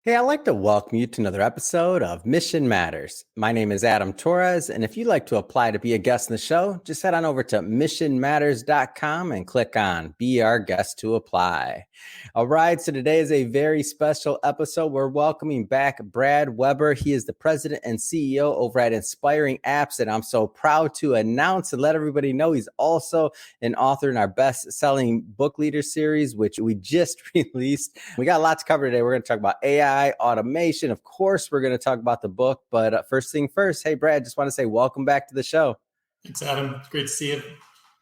Hey, I'd like to welcome you to another episode of Mission Matters. My name is Adam Torres, and if you'd like to apply to be a guest in the show, just head on over to missionmatters.com and click on Be Our Guest to apply. All right, so today is a very special episode. We're welcoming back Brad Weber. He is the president and CEO over at Inspiring Apps, and I'm so proud to announce and let everybody know he's also an author in our best-selling book leader series, which we just released. We got a lot to cover today. We're going to talk about AI, automation. Of course, we're going to talk about the book, but first thing first, hey, Brad, just want to say welcome back to the show. Thanks, Adam. It's great to see you.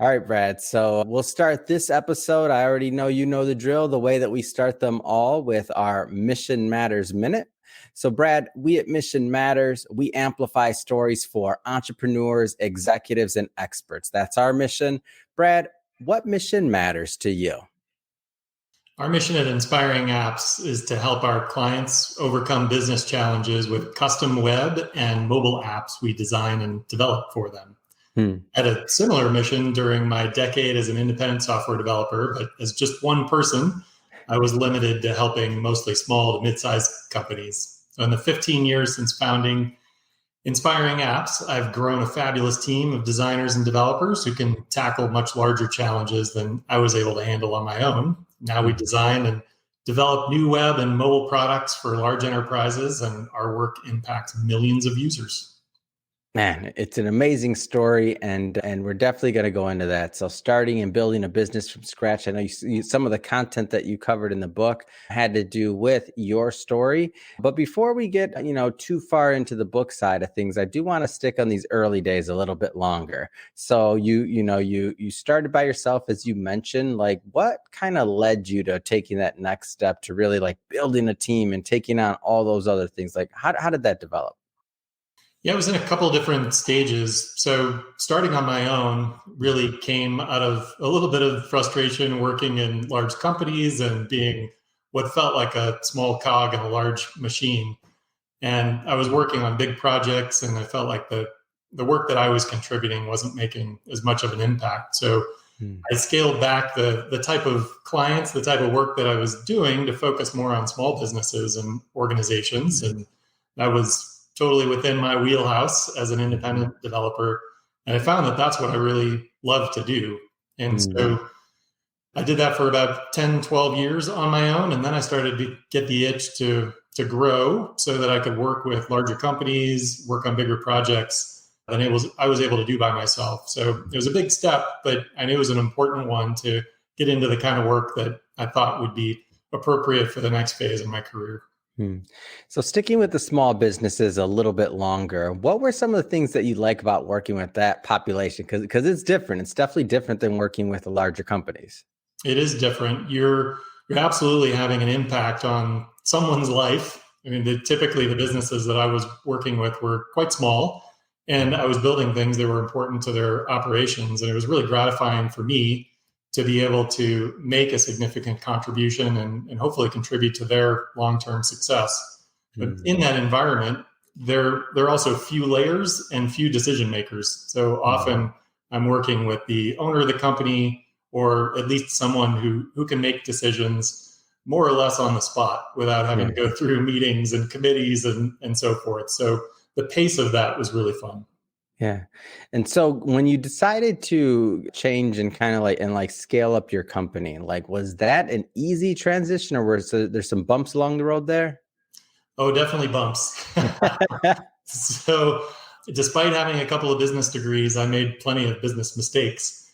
All right, Brad. So we'll start this episode. I already know you know the drill, the way that we start them all with our Mission Matters Minute. So, Brad, we at Mission Matters, we amplify stories for entrepreneurs, executives, and experts. That's our mission. Brad, what mission matters to you? Our mission at Inspiring Apps is to help our clients overcome business challenges with custom web and mobile apps we design and develop for them. I had a similar mission during my decade as an independent software developer, but as just one person, I was limited to helping mostly small to mid-sized companies. So in the 15 years since founding Inspiring Apps, I've grown a fabulous team of designers and developers who can tackle much larger challenges than I was able to handle on my own. Now we design and develop new web and mobile products for large enterprises, and our work impacts millions of users. Man, it's an amazing story, and we're definitely going to go into that. So starting and building a business from scratch, I know some of the content that you covered in the book had to do with your story. But before we get, too far into the book side of things, I do want to stick on these early days a little bit longer. So you started by yourself, as you mentioned. Like, what kind of led you to taking that next step to really like building a team and taking on all those other things? Like, how did that develop? Yeah, it was in a couple of different stages. So starting on my own really came out of a little bit of frustration working in large companies and being what felt like a small cog in a large machine. And I was working on big projects, and I felt like the work that I was contributing wasn't making as much of an impact. So I scaled back the type of clients, the type of work that I was doing to focus more on small businesses and organizations. And that was totally within my wheelhouse as an independent developer. And I found that that's what I really love to do. And so I did that for about 10, 12 years on my own. And then I started to get the itch to grow so that I could work with larger companies, work on bigger projects than I was able to do by myself. So it was a big step, but I knew it was an important one to get into the kind of work that I thought would be appropriate for the next phase of my career. So sticking with the small businesses a little bit longer, what were some of the things that you like about working with that population? Because it's different. It's definitely different than working with the larger companies. It is different. You're absolutely having an impact on someone's life. I mean, typically the businesses that I was working with were quite small, and I was building things that were important to their operations. And it was really gratifying for me to be able to make a significant contribution and hopefully contribute to their long-term success. But in that environment, there are also few layers and few decision makers. So often I'm working with the owner of the company, or at least someone who can make decisions more or less on the spot without having to go through meetings and committees and so forth. So the pace of that was really fun. Yeah. And so when you decided to change and kind of like scale up your company, like, was that an easy transition, or was there's some bumps along the road there? Oh, definitely bumps. So despite having a couple of business degrees, I made plenty of business mistakes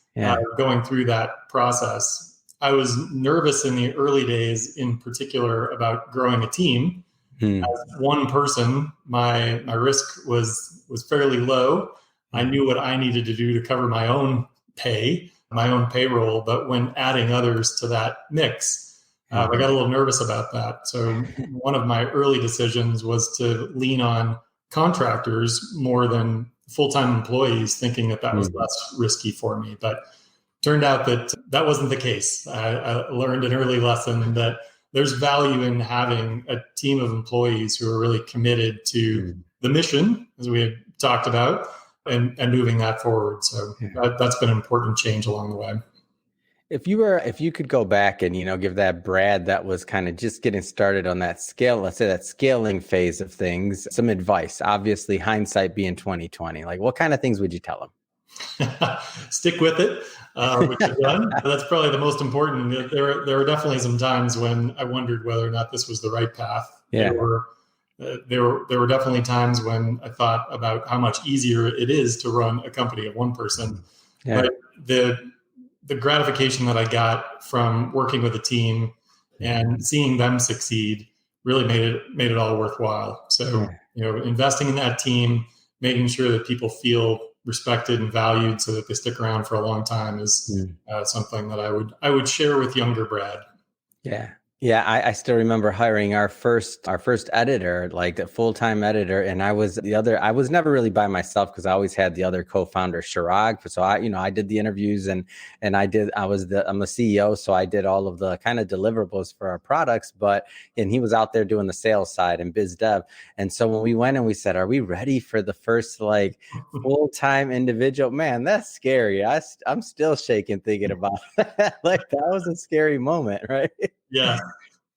going through that process. I was nervous in the early days, in particular, about growing a team. As one person, my risk was fairly low. I knew what I needed to do to cover my own pay, my own payroll. But when adding others to that mix, I got a little nervous about that. So one of my early decisions was to lean on contractors more than full-time employees, thinking that was less risky for me. But turned out that wasn't the case. I learned an early lesson that there's value in having a team of employees who are really committed to the mission, as we had talked about, and moving that forward. So that's been an important change along the way. If you could go back and, give that Brad that was kind of just getting started on that scale, let's say that scaling phase of things, some advice, obviously hindsight being 2020, like what kind of things would you tell him? Stick with it, which I've done. That's probably the most important. There were definitely some times when I wondered whether or not this was the right path. Yeah. There were definitely times when I thought about how much easier it is to run a company of one person. Yeah. But the gratification that I got from working with a team and seeing them succeed really made it all worthwhile. So, investing in that team, making sure that people feel respected and valued so that they stick around for a long time is something that I would share with younger Brad. Yeah. Yeah, I still remember hiring our first editor, like the full-time editor, and I was never really by myself because I always had the other co-founder, Shirag. So I did the interviews and I'm the CEO, so I did all of the kind of deliverables for our products, and he was out there doing the sales side and biz dev. And so when we went and we said, are we ready for the first like full-time individual? Man, that's scary. I'm still shaking thinking about that. Like that was a scary moment, right? Yeah.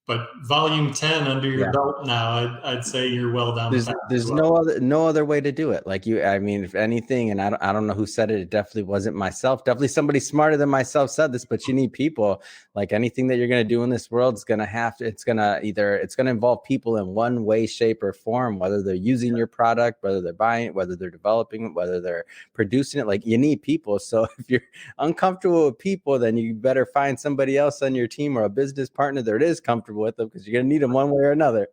But volume 10 under your belt now, I'd say you're well down. There's no other way to do it. Like if anything, and I don't know who said it. It definitely wasn't myself. Definitely somebody smarter than myself said this, but you need people. Like anything that you're going to do in this world is going to involve people in one way, shape, or form, whether they're using your product, whether they're buying it, whether they're developing it, whether they're producing it. Like you need people. So if you're uncomfortable with people, then you better find somebody else on your team or a business partner that is comfortable with them, because you're going to need them one way or another.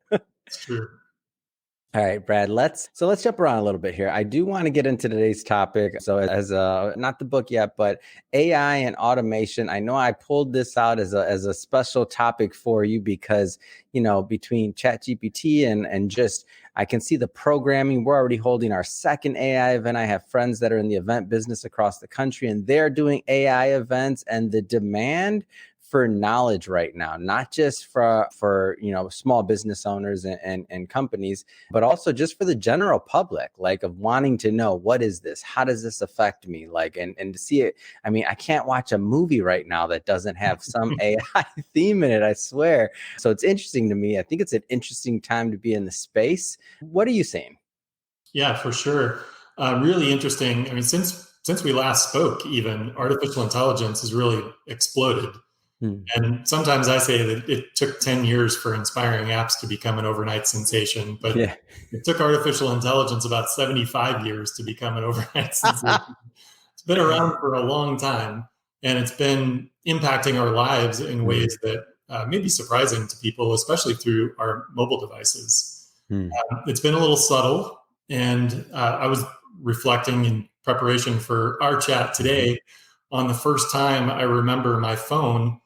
It's true. All right, Brad, let's jump around a little bit here. I do want to get into today's topic. So as not the book yet, but AI and automation. I know I pulled this out as a special topic for you because, between ChatGPT and just, I can see the programming. We're already holding our second AI event. I have friends that are in the event business across the country, and they're doing AI events, and the demand for knowledge right now, not just for small business owners and companies, but also just for the general public, like of wanting to know, what is this? How does this affect me? Like, and to see it. I mean, I can't watch a movie right now that doesn't have some AI theme in it, I swear. So it's interesting to me. I think it's an interesting time to be in the space. What are you saying? Yeah, for sure. Really interesting. I mean, since we last spoke, even artificial intelligence has really exploded. And sometimes I say that it took 10 years for inspiring apps to become an overnight sensation, but it took artificial intelligence about 75 years to become an overnight sensation. It's been around for a long time, and it's been impacting our lives in ways that may be surprising to people, especially through our mobile devices. It's been a little subtle, and I was reflecting in preparation for our chat today on the first time I remember my phone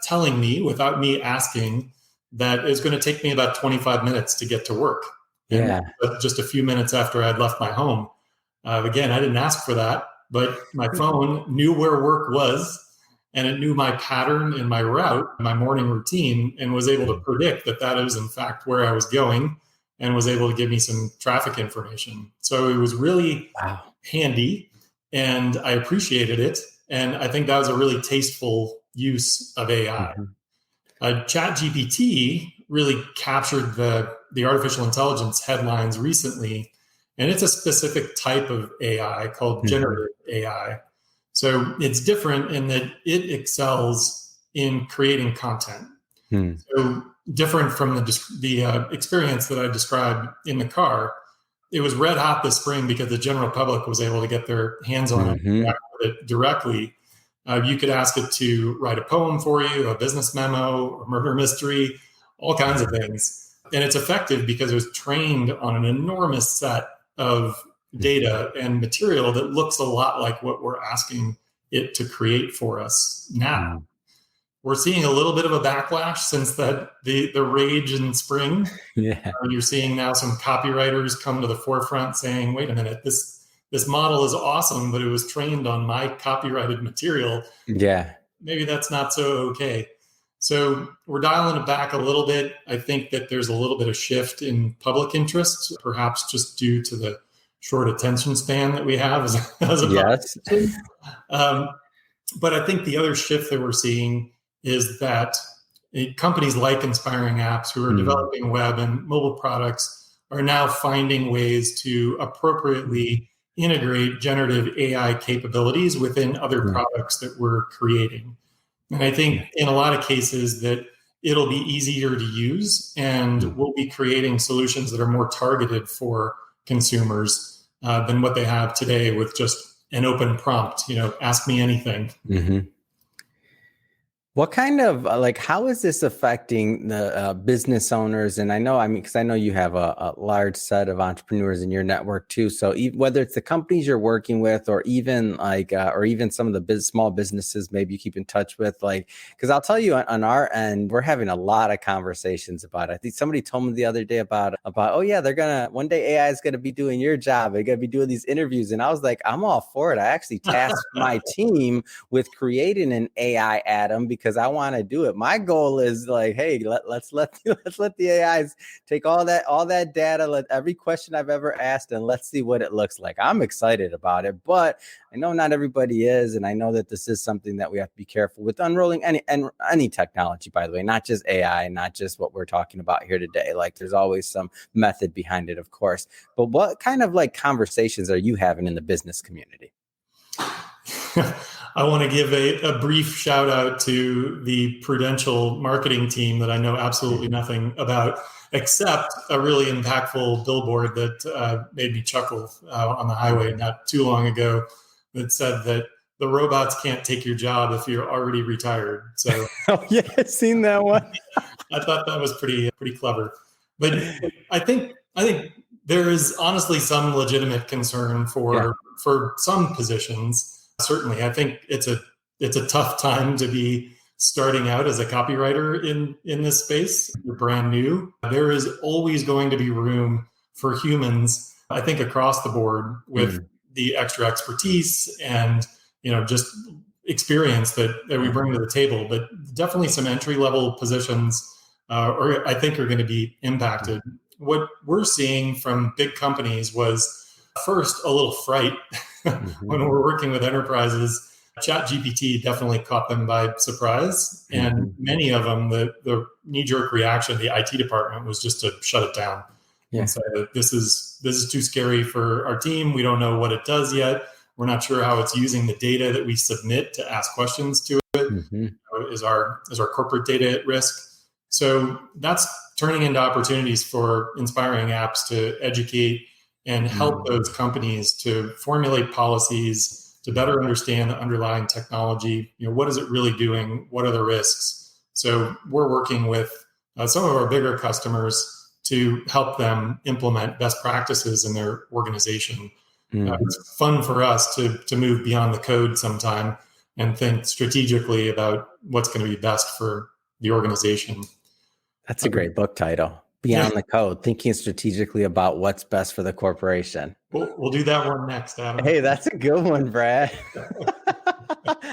telling me, without me asking, that it's going to take me about 25 minutes to get to work. And just a few minutes after I'd left my home. Again, I didn't ask for that, but my phone knew where work was, and it knew my pattern and my route, my morning routine, and was able to predict that is in fact where I was going, and was able to give me some traffic information. So it was really handy, and I appreciated it. And I think that was a really tasteful use of AI. ChatGPT really captured the artificial intelligence headlines recently, and it's a specific type of AI called generative AI. So it's different in that it excels in creating content. So different from the experience that I described in the car. It was red hot this spring because the general public was able to get their hands on it, and interact with it directly. You could ask it to write a poem for you, a business memo, a murder mystery, all kinds of things. And it's effective because it was trained on an enormous set of data and material that looks a lot like what we're asking it to create for us now. We're seeing a little bit of a backlash since the rage in spring. You're seeing now some copywriters come to the forefront saying, wait a minute, this model is awesome, but it was trained on my copyrighted material. Maybe that's not so okay. So we're dialing it back a little bit. I think that there's a little bit of shift in public interest, perhaps just due to the short attention span that we have as a population. But I think the other shift that we're seeing is that companies like Inspiring Apps, who are developing web and mobile products, are now finding ways to appropriately integrate generative AI capabilities within other products that we're creating. And I think in a lot of cases that it'll be easier to use, and we'll be creating solutions that are more targeted for consumers than what they have today with just an open prompt, ask me anything. What kind of how is this affecting the business owners? And because I know you have a large set of entrepreneurs in your network too. So whether it's the companies you're working with, or even or even some of the small businesses maybe you keep in touch with, because I'll tell you on our end, we're having a lot of conversations about it. I think somebody told me the other day about oh yeah, one day AI is gonna be doing your job. They're gonna be doing these interviews, and I was like, I'm all for it. I actually tasked my team with creating an AI Adam because I want to do it. My goal is hey, let's let the AIs take all that data, let every question I've ever asked, and let's see what it looks like. I'm excited about it, but I know not everybody is, and I know that this is something that we have to be careful with unrolling any technology, by the way, not just AI, not just what we're talking about here today. There's always some method behind it, of course. But what kind of conversations are you having in the business community? I want to give a brief shout out to the Prudential marketing team that I know absolutely nothing about, except a really impactful billboard that made me chuckle on the highway not too long ago that said that the robots can't take your job if you're already retired. So, oh yeah, I've seen that one. I thought that was pretty clever. But I think there is honestly some legitimate concern for some positions. Certainly, I think it's a tough time to be starting out as a copywriter in this space. You're brand new. There is always going to be room for humans, I think, across the board with the extra expertise and just experience that we bring to the table. But definitely some entry level positions, or I think, are going to be impacted. What we're seeing from big companies was first a little fright when we're working with enterprises. ChatGPT definitely caught them by surprise, and many of them, the knee-jerk reaction of the IT department was just to shut it down and say that this is too scary for our team. We don't know what it does yet. We're not sure how it's using the data that we submit to ask questions to it. Is our corporate data at risk? So that's turning into opportunities for Inspiring Apps to educate and help those companies to formulate policies, to better understand the underlying technology. What is it really doing? What are the risks? So we're working with some of our bigger customers to help them implement best practices in their organization. It's fun for us to move beyond the code sometime and think strategically about what's going to be best for the organization. That's a great book title. Beyond the Code, thinking strategically about what's best for the corporation. We'll do that one next, Adam. Hey, that's a good one, Brad.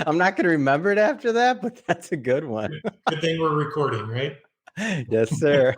I'm not going to remember it after that, but that's a good one. Good thing we're recording, right? Yes, sir.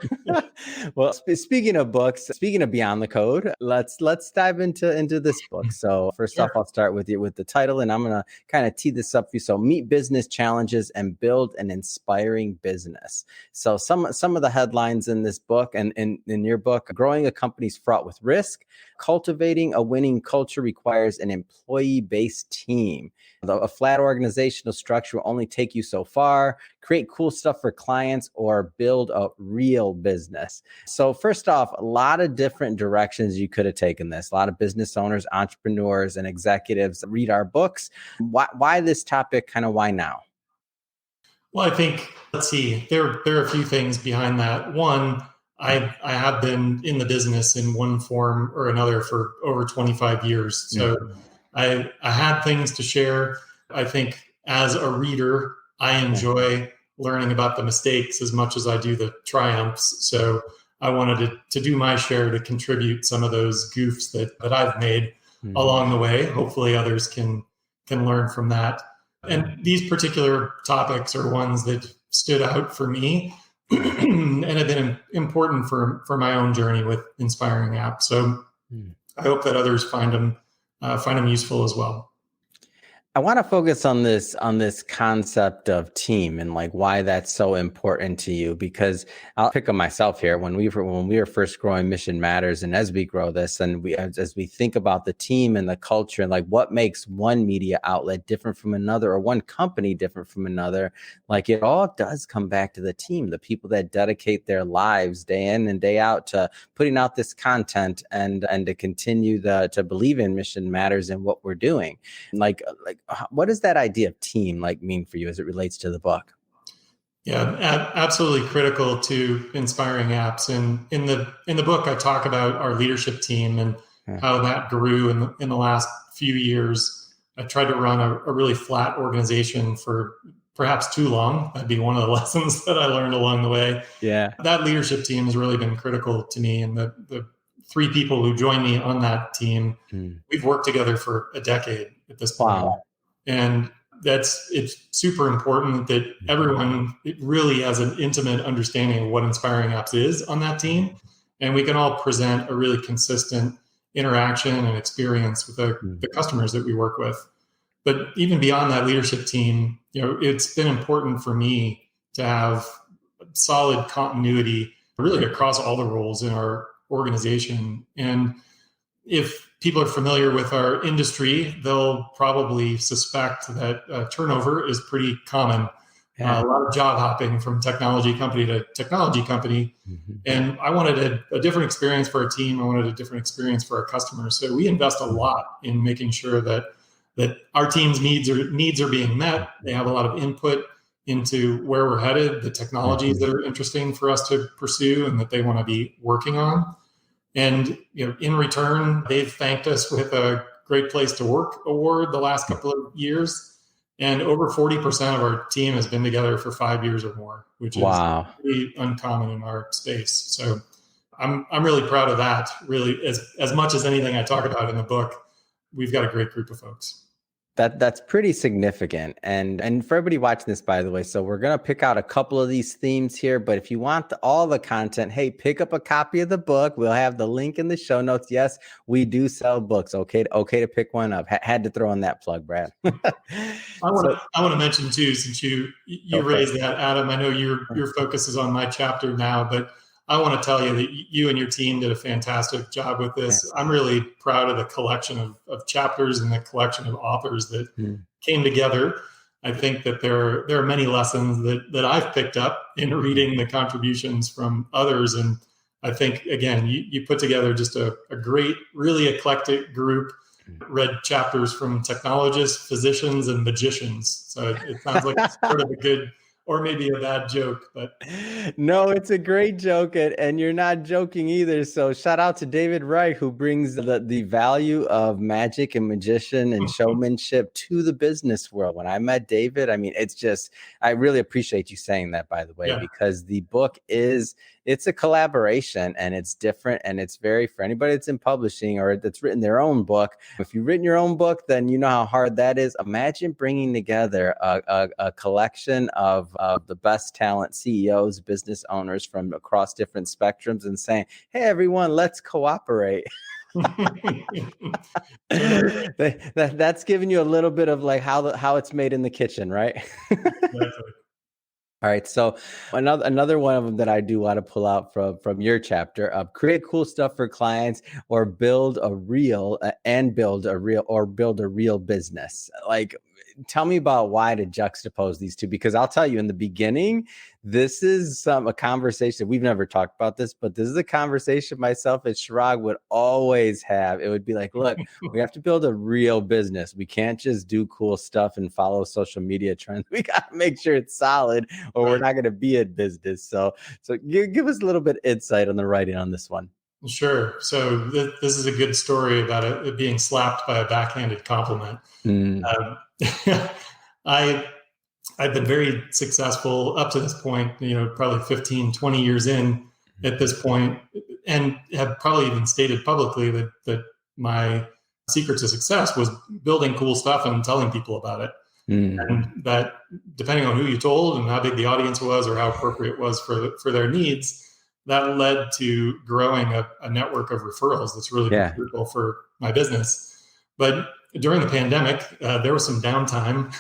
Well, speaking of books, speaking of Beyond the Code, let's dive into this book. So first off, I'll start with you with the title, and I'm going to kind of tee this up for you. So meet business challenges and build an inspiring business. So some of the headlines in this book and in your book: growing a company's fraught with risk, cultivating a winning culture requires an employee-based team. A flat organizational structure will only take you so far. Create cool stuff for clients or build a real business. So first off, a lot of different directions you could have taken this. A lot of business owners, entrepreneurs, and executives read our books. Why this topic? Kind of why now? Well, I think, let's see, there are a few things behind that. One, I have been in the business in one form or another for over 25 years. So I had things to share. I think as a reader, I enjoy learning about the mistakes as much as I do the triumphs. So I wanted to do my share to contribute some of those goofs that I've made along the way. Hopefully others can learn from that. And these particular topics are ones that stood out for me and have been important for my own journey with Inspiring Apps. So I hope that others find them useful as well. I want to focus on this concept of team and like why that's so important to you, because I'll pick on myself here. When we were first growing Mission Matters, and as we grow this, and as we think about the team and the culture and like what makes one media outlet different from another, or one company different from another, like it all does come back to the team, the people that dedicate their lives day in and day out to putting out this content and to continue to believe in Mission Matters and what we're doing. Like what does that idea of team like mean for you as it relates to the book? Yeah, absolutely critical to inspiring apps. And in the book, I talk about our leadership team and how that grew in the last few years. I tried to run a really flat organization for perhaps too long. That'd be one of the lessons that I learned along the way. Yeah, that leadership team has really been critical to me, and the three people who joined me on that team, we've worked together for a decade at this point. Wow. And it's super important that everyone really has an intimate understanding of what Inspiring Apps is on that team. And we can all present a really consistent interaction and experience with the customers that we work with. But even beyond that leadership team, it's been important for me to have solid continuity really across all the roles in our organization. And if people are familiar with our industry, they'll probably suspect that turnover is pretty common. A lot of job hopping from technology company to technology company. And I wanted a different experience for our team. I wanted a different experience for our customers. So we invest a lot in making sure that our team's needs are being met. They have a lot of input into where we're headed, the technologies that are interesting for us to pursue and that they want to be working on. And in return, they've thanked us with a Great Place to Work award the last couple of years. And over 40% of our team has been together for 5 years or more, which is pretty uncommon in our space. So I'm really proud of that. Really, as much as anything I talk about in the book, we've got a great group of folks. That's pretty significant. And for everybody watching this, by the way, so we're going to pick out a couple of these themes here, but if you want all the content, hey, pick up a copy of the book. We'll have the link in the show notes. Yes, we do sell books. Okay to pick one up. Had to throw in that plug, Brad. I want to mention too, since you raised that, Adam, I know your focus is on my chapter now, but I want to tell you that you and your team did a fantastic job with this. I'm really proud of the collection of chapters and the collection of authors that came together. I think that there are many lessons that I've picked up in reading the contributions from others. And I think, again, you put together just a great, really eclectic group, read chapters from technologists, physicians, and magicians. So it sounds like it's sort of a good or maybe a bad joke, but no, it's a great joke, and you're not joking either. So shout out to David Wright, who brings the value of magic and magician and showmanship to the business world. When I met David, I mean, I really appreciate you saying that, by the way, because the book it's a collaboration, and it's different, and it's very, for anybody that's in publishing or that's written their own book. If you've written your own book, then you know how hard that is. Imagine bringing together a collection of the best talent CEOs, business owners from across different spectrums, and saying, hey, everyone, let's cooperate. That's giving you a little bit of like how it's made in the kitchen, right? Exactly. All right. So another one of them that I do want to pull out from your chapter of create cool stuff for clients or build a real business. Like, tell me about why to juxtapose these two, because I'll tell you in the beginning, this is a conversation. We've never talked about this, but this is a conversation myself and Chirag would always have. It would be like, look, we have to build a real business. We can't just do cool stuff and follow social media trends. We got to make sure it's solid or we're not going to be in business. So give us a little bit of insight on the writing on this one. Sure. So this is a good story about it being slapped by a backhanded compliment. I've been very successful up to this point, probably 15, 20 years in at this point, and have probably even stated publicly that my secret to success was building cool stuff and telling people about it. And that depending on who you told and how big the audience was or how appropriate it was for their needs, that led to growing a network of referrals that's really critical for my business. But during the pandemic, there was some downtime.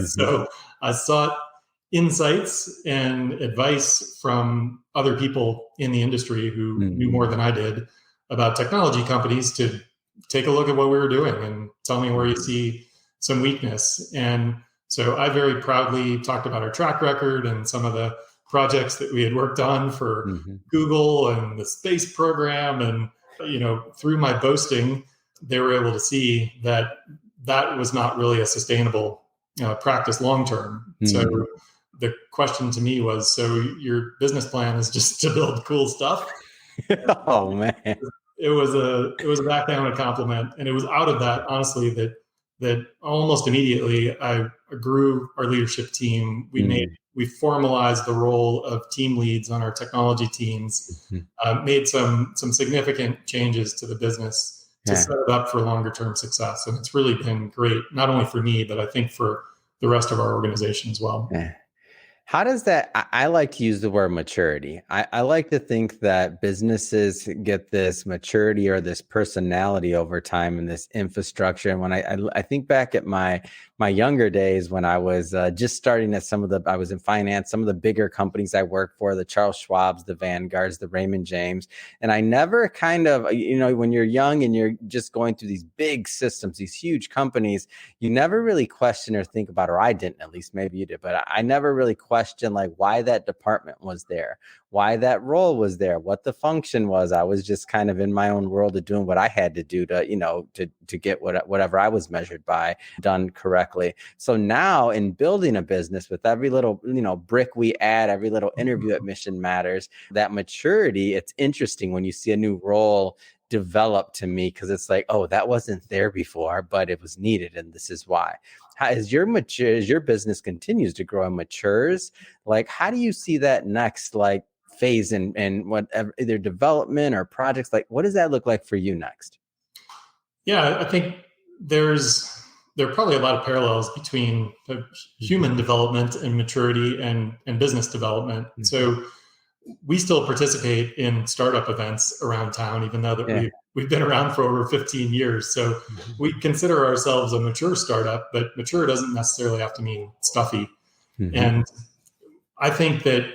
So I sought insights and advice from other people in the industry who knew more than I did about technology companies to take a look at what we were doing and tell me where you see some weakness. And so I very proudly talked about our track record and some of the projects that we had worked on for Google and the space program. And, through my boasting, they were able to see that that was not really a sustainable practice long-term. So the question to me was, so your business plan is just to build cool stuff? Oh man. It was a backhanded compliment. And it was out of that, honestly, that almost immediately I grew our leadership team. We formalized the role of team leads on our technology teams, made some significant changes to the business to set it up for longer term success. And it's really been great, not only for me, but I think for the rest of our organization as well. Yeah. How does that, I like to use the word maturity. I like to think that businesses get this maturity or this personality over time and this infrastructure. And when I think back at my younger days when I was just starting at I was in finance, some of the bigger companies I worked for, the Charles Schwabs, the Vanguards, the Raymond James. And I never kind of, when you're young and you're just going through these big systems, these huge companies, you never really question or think about, or I didn't, at least maybe you did, but I never really questioned like why that department was there, why that role was there, what the function was. I was just kind of in my own world of doing what I had to do to get whatever I was measured by done correctly. So now in building a business with every little, brick we add, every little interview at Mission Matters, that maturity, it's interesting when you see a new role develop to me, because it's like, oh, that wasn't there before, but it was needed. And this is why. As your business continues to grow and matures, like, how do you see that next phase and whatever, either development or projects? Like, what does that look like for you next? Yeah, I think there are probably a lot of parallels between human development and maturity and business development. So we still participate in startup events around town, even though we've been around for over 15 years. So we consider ourselves a mature startup, but mature doesn't necessarily have to mean stuffy. And I think that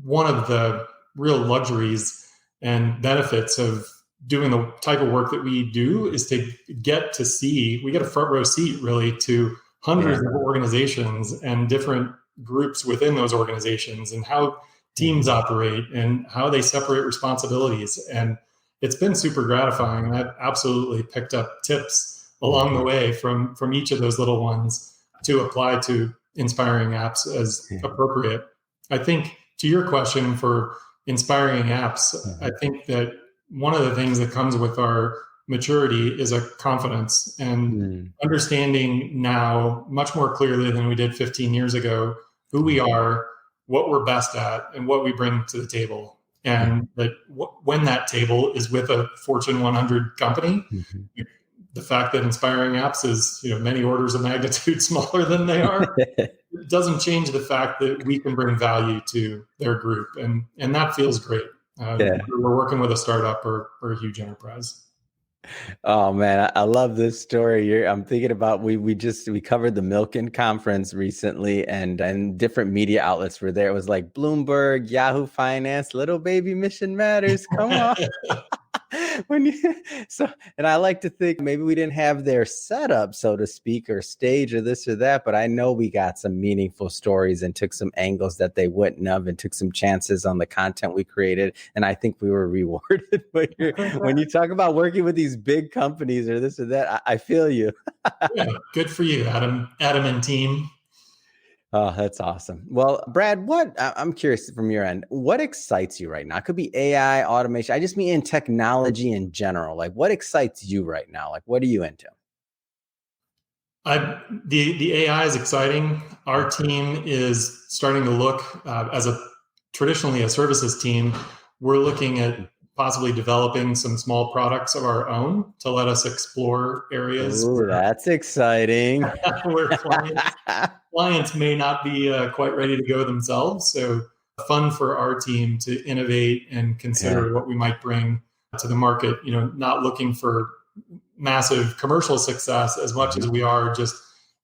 one of the real luxuries and benefits of doing the type of work that we do is to get a front row seat really to hundreds of organizations and different groups within those organizations and how teams operate and how they separate responsibilities. And it's been super gratifying. And I've absolutely picked up tips along the way from each of those little ones to apply to Inspiring Apps as appropriate. I think to your question for Inspiring Apps, I think that one of the things that comes with our maturity is a confidence and understanding now much more clearly than we did 15 years ago, who we are, what we're best at, and what we bring to the table. And that when that table is with a Fortune 100 company, the fact that Inspiring Apps is many orders of magnitude smaller than they are, it doesn't change the fact that we can bring value to their group. And that feels great. We're working with a startup or a huge enterprise. Oh man, I love this story. I'm thinking about we covered the Milken conference recently, and different media outlets were there. It was like Bloomberg, Yahoo Finance, Little Baby Mission Matters. Come on. And I like to think maybe we didn't have their setup, so to speak, or stage or this or that, but I know we got some meaningful stories and took some angles that they wouldn't have and took some chances on the content we created. And I think we were rewarded. But when you talk about working with these big companies or this or that, I feel you. Yeah, good for you, Adam and team. Oh, that's awesome. Well, Brad, I'm curious from your end, what excites you right now? It could be AI, automation. I just mean in technology in general. Like, what excites you right now? Like, what are you into? The AI is exciting. Our team is starting to look as traditionally a services team. We're looking at possibly developing some small products of our own to let us explore areas. Ooh, that's exciting. Where clients may not be quite ready to go themselves. So fun for our team to innovate and consider what we might bring to the market. Not looking for massive commercial success as much as we are just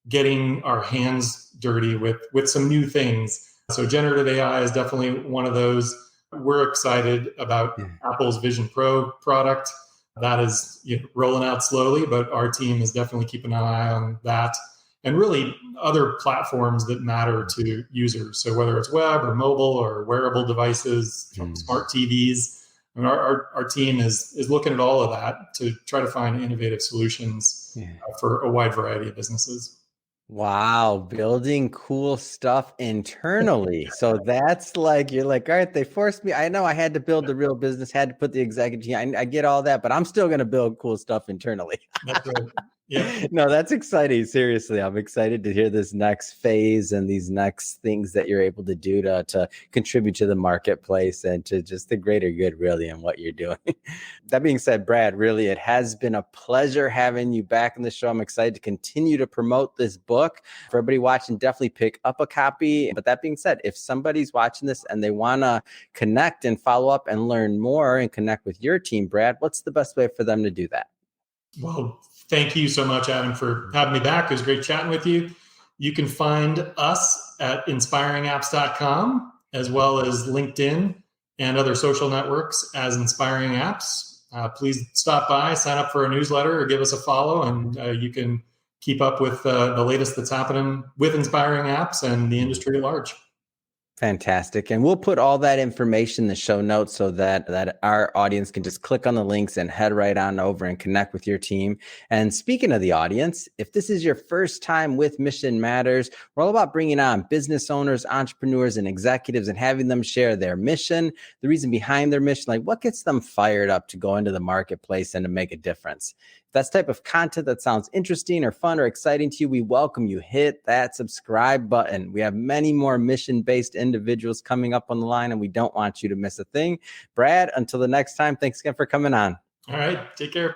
getting our hands dirty with some new things. So generative AI is definitely one of those. We're excited about Apple's Vision Pro product. That is rolling out slowly, but our team is definitely keeping an eye on that. And really other platforms that matter to users. So whether it's web or mobile or wearable devices, smart TVs, I mean, our team is looking at all of that to try to find innovative solutions for a wide variety of businesses. Wow, building cool stuff internally. So that's like, you're like, all right, they forced me. I know I had to build the real business, had to put the executive team. I get all that, but I'm still going to build cool stuff internally. That's right. Yeah. No, that's exciting. Seriously, I'm excited to hear this next phase and these next things that you're able to do to contribute to the marketplace and to just the greater good, really, in what you're doing. That being said, Brad, really, it has been a pleasure having you back in the show. I'm excited to continue to promote this book. For everybody watching, definitely pick up a copy. But that being said, if somebody's watching this and they want to connect and follow up and learn more and connect with your team, Brad, what's the best way for them to do that? Well, thank you so much, Adam, for having me back. It was great chatting with you. You can find us at inspiringapps.com, as well as LinkedIn and other social networks as Inspiring Apps. Please stop by, sign up for a newsletter, or give us a follow, and you can keep up with the latest that's happening with Inspiring Apps and the industry at large. Fantastic. And we'll put all that information in the show notes so that our audience can just click on the links and head right on over and connect with your team. And speaking of the audience, if this is your first time with Mission Matters, we're all about bringing on business owners, entrepreneurs, and executives and having them share their mission, the reason behind their mission, like what gets them fired up to go into the marketplace and to make a difference. If that's type of content that sounds interesting or fun or exciting to you, we welcome you. Hit that subscribe button. We have many more mission-based individuals coming up on the line, and we don't want you to miss a thing. Brad, until the next time, thanks again for coming on. All right. Take care.